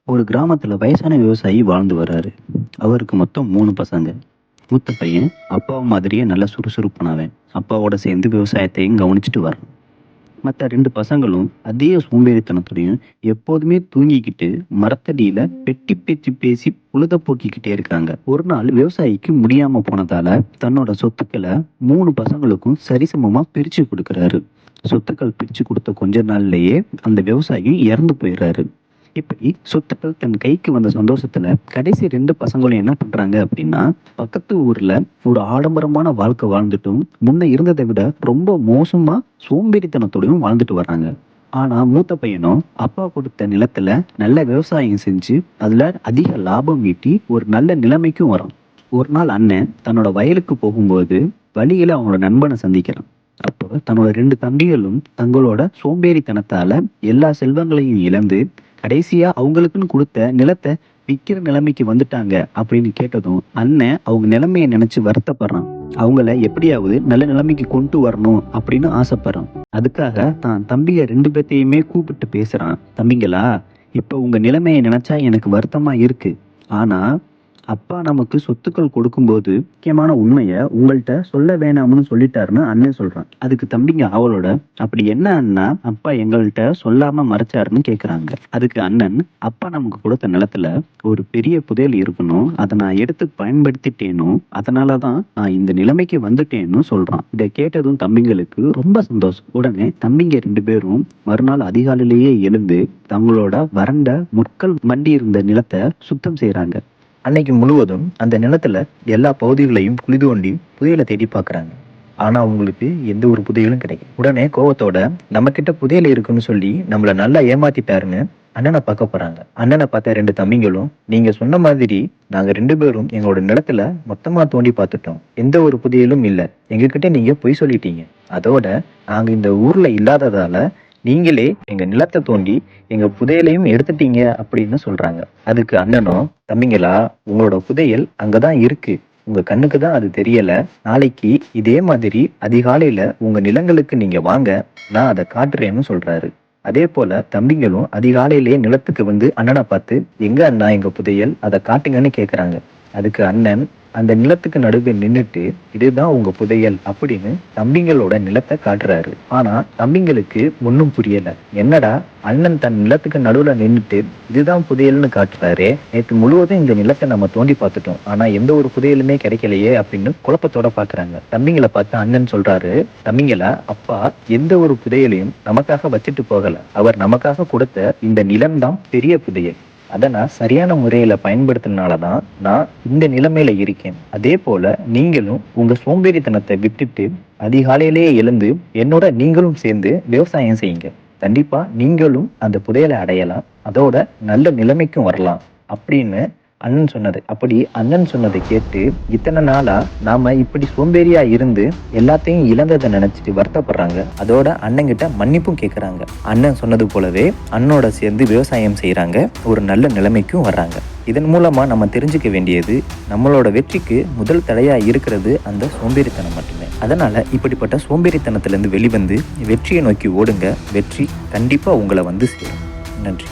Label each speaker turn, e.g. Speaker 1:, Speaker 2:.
Speaker 1: ஒரு கிராமத்துல வயசான விவசாயி வாழ்ந்து வர்றாரு. அவருக்கு மொத்தம் 3 பசங்க. மூத்த பையன் அப்பாவை மாதிரியே நல்ல சுறுசுறுப்பானவன். அப்பாவோட சேர்ந்து விவசாயத்தையும் கவனிச்சுட்டு வர்றான். மற்ற 2 பசங்களும் அதே சோம்பேறித்தனத்துடையும் எப்போதுமே தூங்கிக்கிட்டு மரத்தடியில பெட்டி பேச்சு பேசி பொழுத போக்கிக்கிட்டே இருக்காங்க. ஒரு நாள் விவசாயிக்கு முடியாம போனதால தன்னோட சொத்துக்களை 3 பசங்களுக்கும் சரிசமமா பிரிச்சு கொடுக்கறாரு. சொத்துக்கள் பிரிச்சு கொடுத்த கொஞ்ச நாள்லயே அந்த விவசாயி இறந்து போயிடுறாரு. இப்படி சொத்துக்கள் தன் கைக்கு வந்த சந்தோஷத்துல கடைசி 2 பசங்களும் என்ன பண்றாங்க அப்படின்னா, பக்கத்து ஊர்ல ஒரு ஆடம்பரமான வாழ்க்கை வாழ்ந்துட்டும் முன்ன இருந்ததை விட ரொம்ப மோசமா சோம்பேறித்தனத்தோடையும் வாழ்ந்துட்டு வர்றாங்க. ஆனா மூத்த பையனும் அப்பா கொடுத்த நிலத்துல நல்ல விவசாயம் செஞ்சு அதுல அதிக லாபம் ஈட்டி ஒரு நல்ல நிலைமைக்கும் வரான். ஒரு நாள் அண்ணன் தன்னோட வயலுக்கு போகும்போது வழியில அவனோட நண்பனை சந்திக்கிறான். அப்போ தன்னோட 2 தம்பிகளும் தங்களோட சோம்பேறித்தனத்தால எல்லா செல்வங்களையும் இழந்து கடைசியா அவங்களுக்குன்னு கொடுத்த நிலத்தை விக்கிற நிலைமைக்கு வந்துட்டாங்க அப்படின்னு கேட்டதும் அண்ணன் அவங்க நிலைமையை நினைச்சு வருத்தப்படுறான். அவங்கள எப்படியாவது நல்ல நிலைமைக்கு கொண்டு வரணும் அப்படின்னு ஆசைப்படுறான். அதுக்காக தான் தம்பிய 2 பேர்த்தையுமே கூப்பிட்டு பேசுறான். தம்பிங்களா, இப்ப உங்க நிலைமையை நினைச்சா எனக்கு வருத்தமா இருக்கு. ஆனா அப்பா நமக்கு சொத்துக்கள் கொடுக்கும்போது முக்கியமான உண்மையை உங்கள்கிட்ட சொல்ல வேணாம்னு சொல்லிட்டாருன்னு அண்ணன் சொல்றான். அதுக்கு தம்பிங்க அவளோட, அப்படி என்ன அண்ணா அப்பா எங்கள்கிட்ட சொல்லாம மறைச்சாருன்னு கேக்குறாங்க. அதுக்கு அண்ணன், அப்பா நமக்கு கொடுத்த நிலத்துல ஒரு பெரிய புதையல் இருக்கணும், அதை நான் எடுத்து பயன்படுத்திட்டேனும், அதனாலதான் நான் இந்த நிலைமைக்கு வந்துட்டேன்னு சொல்றான். இதை கேட்டதும் தம்பிங்களுக்கு ரொம்ப சந்தோஷம். உடனே தம்பிங்க 2 பேரும் மறுநாள் அதிகாலையிலேயே எழுந்து தங்களோட வறண்ட முட்கள் மண்டி இருந்த நிலத்தை சுத்தம் செய்யறாங்க. அன்னைக்கு முழுவதும் அந்த நிலத்துல எல்லா பகுதிகளையும் குழி தோண்டி புதையலை தேடி பார்க்கறாங்க. ஆனா அவங்களுக்கு எந்த ஒரு புதையலும் கிடைக்கும். உடனே கோவத்தோட நம்ம கிட்ட புதையல் இருக்குன்னு சொல்லி நம்மள நல்லா ஏமாத்திட்டாருன்னு அண்ணனை பார்க்க போறாங்க. அண்ணனை பார்த்த 2 தம்பிங்களும், நீங்க சொன்ன மாதிரி நாங்க 2 பேரும் எங்களோட நிலத்துல மொத்தமா தோண்டி பார்த்துட்டோம், எந்த ஒரு புதையலும் இல்ல, எங்ககிட்ட நீங்க பொய் சொல்லிட்டீங்க, அதோட நாங்க இந்த ஊர்ல இல்லாததால நீங்களே எங்க நிலத்தை தோண்டி எங்க புதையலையும் எடுத்துட்டீங்க அப்படின்னு சொல்றாங்க. அதுக்கு அண்ணனும், தம்பிங்களா, உங்களோட புதையல் அங்கதான் இருக்கு, உங்க கண்ணுக்கு தான் அது தெரியல. நாளைக்கு இதே மாதிரி அதிகாலையில உங்க நிலங்களுக்கு நீங்க வாங்க, நான் அதை காட்டுறேன்னு சொல்றாரு. அதே போல தம்பிங்களும் அதிகாலையிலேயே நிலத்துக்கு வந்து அண்ணனை பார்த்து, எங்க அண்ணா எங்க புதையல், அதை காட்டுங்கன்னு கேக்குறாங்க. அதுக்கு அண்ணன் அந்த நிலத்துக்கு நடுவே நின்னுட்டு, இதுதான் உங்க புதையல் அப்படின்னு தம்பிங்களோட நிலத்தை காட்டுறாரு. ஆனா தம்பிங்களுக்கு ஒன்னும் புரியல. என்னடா அண்ணன் தன் நிலத்துக்கு நடுவுல நின்னுட்டு இதுதான் புதையல்னு காட்டுறாரு, நேற்று முழுவதும் இந்த நிலத்தை நம்ம தோண்டி பார்த்துட்டோம், ஆனா எந்த ஒரு புதையலுமே கிடைக்கலையே அப்படின்னு குழப்பத்தோட பாக்குறாங்க. தம்பிங்களை பார்த்து அண்ணன் சொல்றாரு, தம்பிங்களா, அப்பா எந்த ஒரு புதையலையும் நமக்காக வச்சுட்டு போகல, அவர் நமக்காக கொடுத்த இந்த நிலம்தான் பெரிய புதையல், அதை நான் சரியான முறையில பயன்படுத்தினாலதான் நான் இந்த நிலைமையில இருக்கேன். அதே போல நீங்களும் உங்க சோம்பேறித்தனத்தை விட்டுட்டு அதிகாலையிலேயே எழுந்து என்னோட நீங்களும் சேர்ந்து விவசாயம் செய்யுங்க, கண்டிப்பா நீங்களும் அந்த புதையலை அடையலாம், அதோட நல்ல நிலைமைக்கும் வரலாம் அப்படின்னு அண்ணன் சொன்னது. அப்படி அண்ணன் சொன்னதை கேட்டு இத்தனை நாளா நாம இப்படி சோம்பேறியா இருந்து எல்லாத்தையும் இழந்ததை நினைச்சிட்டு வருத்தப்படுறாங்க. அதோட அண்ணன் கிட்ட மன்னிப்பும் கேட்கறாங்க. அண்ணன் சொன்னது போலவே அண்ணனோட சேர்ந்து விவசாயம் செய்யறாங்க, ஒரு நல்ல நிலைமைக்கும் வர்றாங்க. இதன் மூலமா நம்ம தெரிஞ்சுக்க வேண்டியது, நம்மளோட வெற்றிக்கு முதல் தடையா இருக்கிறது அந்த சோம்பேறித்தனம் மட்டுமே. அதனால இப்படிப்பட்ட சோம்பேறித்தனத்திலிருந்து வெளிவந்து வெற்றியை நோக்கி ஓடுங்க. வெற்றி கண்டிப்பா உங்களை வந்து சேரும். நன்றி.